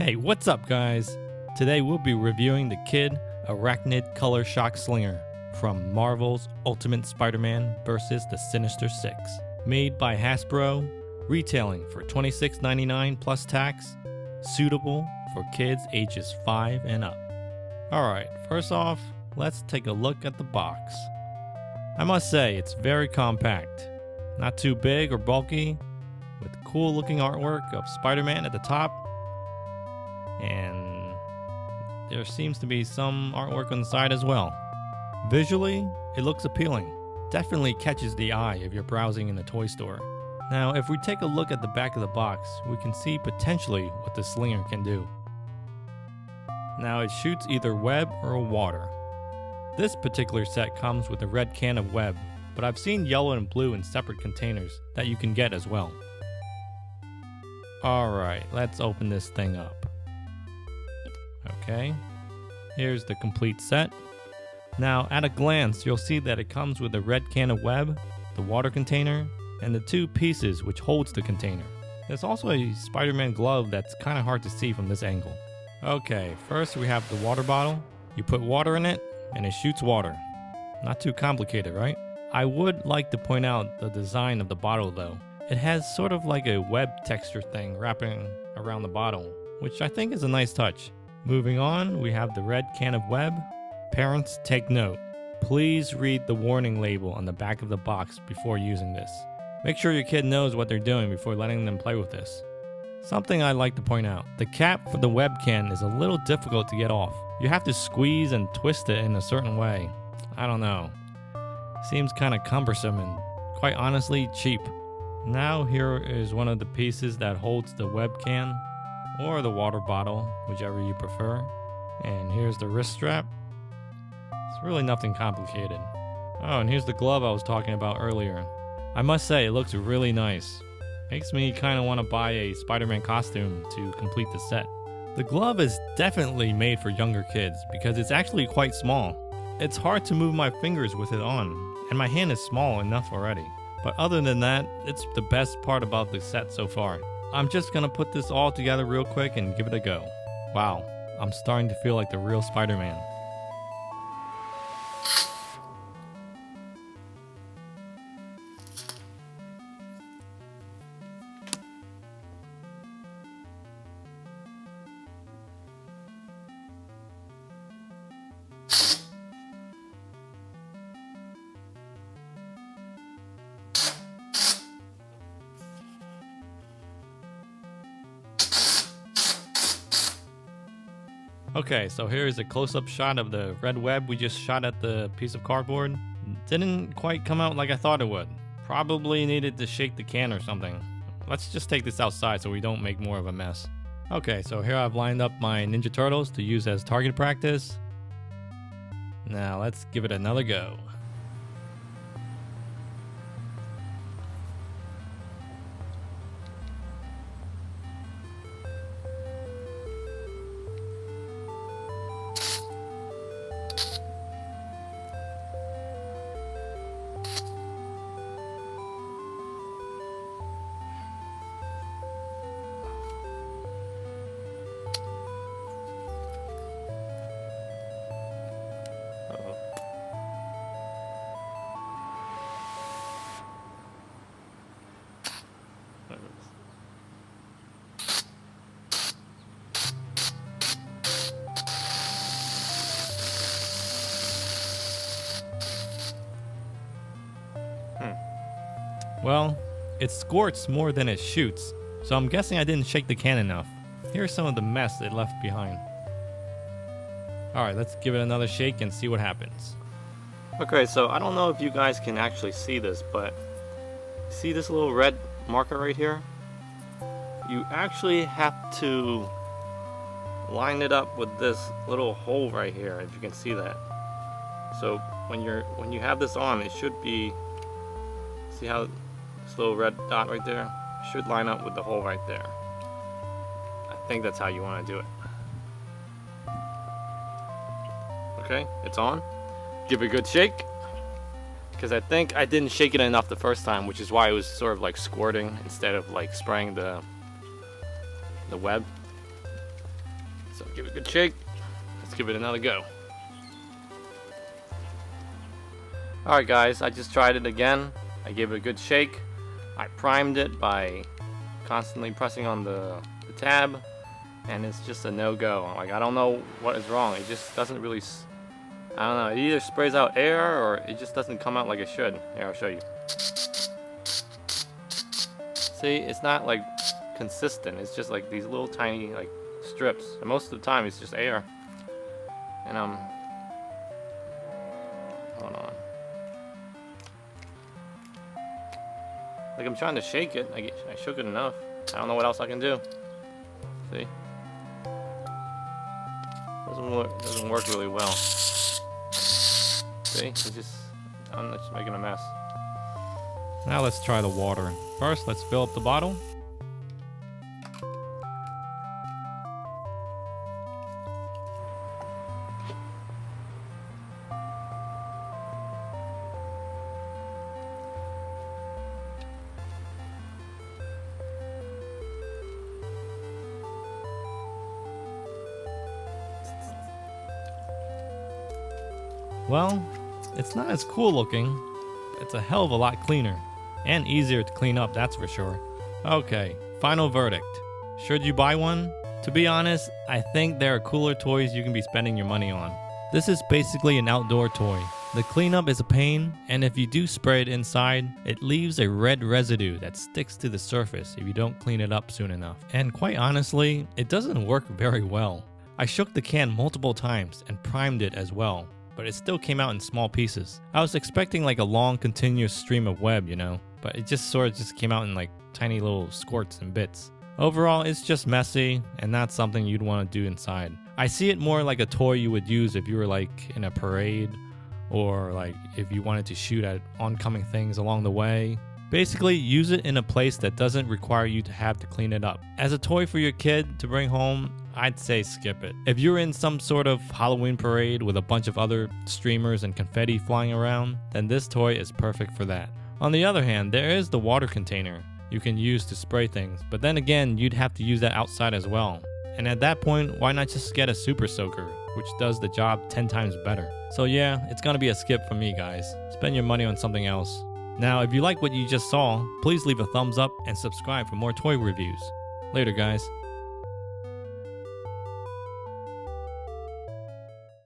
Hey, what's up guys? Today we'll be reviewing the Kid Arachnid Color Shock Slinger from Marvel's Ultimate Spider-Man vs. the Sinister Six. Made by Hasbro, retailing for $26.99 plus tax, suitable for kids ages 5 and up. Alright, first off, let's take a look at the box. I must say, it's very compact. Not too big or bulky, with cool looking artwork of Spider-Man at the top. And there seems to be some artwork on the side as well. Visually, it looks appealing. Definitely catches the eye if you're browsing in the toy store. Now, if we take a look at the back of the box, we can see potentially what the slinger can do. Now, it shoots either web or water. This particular set comes with a red can of web, but I've seen yellow and blue in separate containers that you can get as well. Alright, let's open this thing up. Okay, here's the complete set. Now, at a glance, you'll see that it comes with a red can of web, the water container, and the two pieces which holds the container. There's also a Spider-Man glove that's kind of hard to see from this angle. Okay, first we have the water bottle. You put water in it, and it shoots water. Not too complicated, right? I would like to point out the design of the bottle though. It has sort of like a web texture thing wrapping around the bottle, which I think is a nice touch. Moving on, we have the red can of web. Parents, take note. Please read the warning label on the back of the box before using this. Make sure your kid knows what they're doing before letting them play with this. Something I'd like to point out. The cap for the web can is a little difficult to get off. You have to squeeze and twist it in a certain way. I don't know. Seems kind of cumbersome and, quite honestly, cheap. Now here is one of the pieces that holds the web can, or the water bottle, whichever you prefer. And here's the wrist strap. It's really nothing complicated. Oh, and here's the glove I was talking about earlier. I must say, it looks really nice. Makes me kind of want to buy a Spider-Man costume to complete the set. The glove is definitely made for younger kids because it's actually quite small. It's hard to move my fingers with it on, and my hand is small enough already. But other than that, it's the best part about the set so far. I'm just gonna put this all together real quick and give it a go. Wow, I'm starting to feel like the real Spider-Man. Okay, so here is a close-up shot of the red web we just shot at the piece of cardboard. Didn't quite come out like I thought it would. Probably needed to shake the can or something. Let's just take this outside so we don't make more of a mess. Okay, so here I've lined up my Ninja Turtles to use as target practice. Now let's give it another go. Well, it squirts more than it shoots, so I'm guessing I didn't shake the can enough. Here's some of the mess it left behind. Alright, let's give it another shake and see what happens. Okay, so I don't know if you guys can actually see this, but see this little red marker right here? You actually have to line it up with this little hole right here, if you can see that. So when you have this on, it should be, see how this little red dot right there? It should line up with the hole right there. I think that's how you want to do it. Okay, it's on. Give it a good shake. Because I think I didn't shake it enough the first time, which is why it was sort of like squirting instead of like spraying the web. So give it a good shake. Let's give it another go. Alright guys, I just tried it again. I gave it a good shake. I primed it by constantly pressing on the tab, and it's just a no-go. Like, I don't know what is wrong. It just doesn't really, I don't know, it either sprays out air or it just doesn't come out like it should. Here, I'll show you. See, it's not like consistent. It's just like these little tiny like strips, and most of the time it's just air. And hold on. Like, I'm trying to shake it. I shook it enough. I don't know what else I can do. See? Doesn't work really well. See? I'm just making a mess. Now let's try the water. First, let's fill up the bottle. Well, it's not as cool looking. It's a hell of a lot cleaner. And easier to clean up, that's for sure. Okay, final verdict. Should you buy one? To be honest, I think there are cooler toys you can be spending your money on. This is basically an outdoor toy. The cleanup is a pain, and if you do spray it inside, it leaves a red residue that sticks to the surface if you don't clean it up soon enough. And quite honestly, it doesn't work very well. I shook the can multiple times and primed it as well, but it still came out in small pieces. I was expecting like a long continuous stream of web, you know, but it just sort of just came out in like tiny little squirts and bits. Overall, it's just messy and not something you'd want to do inside. I see it more like a toy you would use if you were like in a parade, or like if you wanted to shoot at oncoming things along the way. Basically, use it in a place that doesn't require you to have to clean it up. As a toy for your kid to bring home, I'd say skip it. If you're in some sort of Halloween parade with a bunch of other streamers and confetti flying around, then this toy is perfect for that. On the other hand, there is the water container you can use to spray things, but then again, you'd have to use that outside as well. And at that point, why not just get a super soaker, which does the job 10 times better? So yeah, it's gonna be a skip for me, guys. Spend your money on something else. Now, if you like what you just saw, please leave a thumbs up and subscribe for more toy reviews. Later, guys.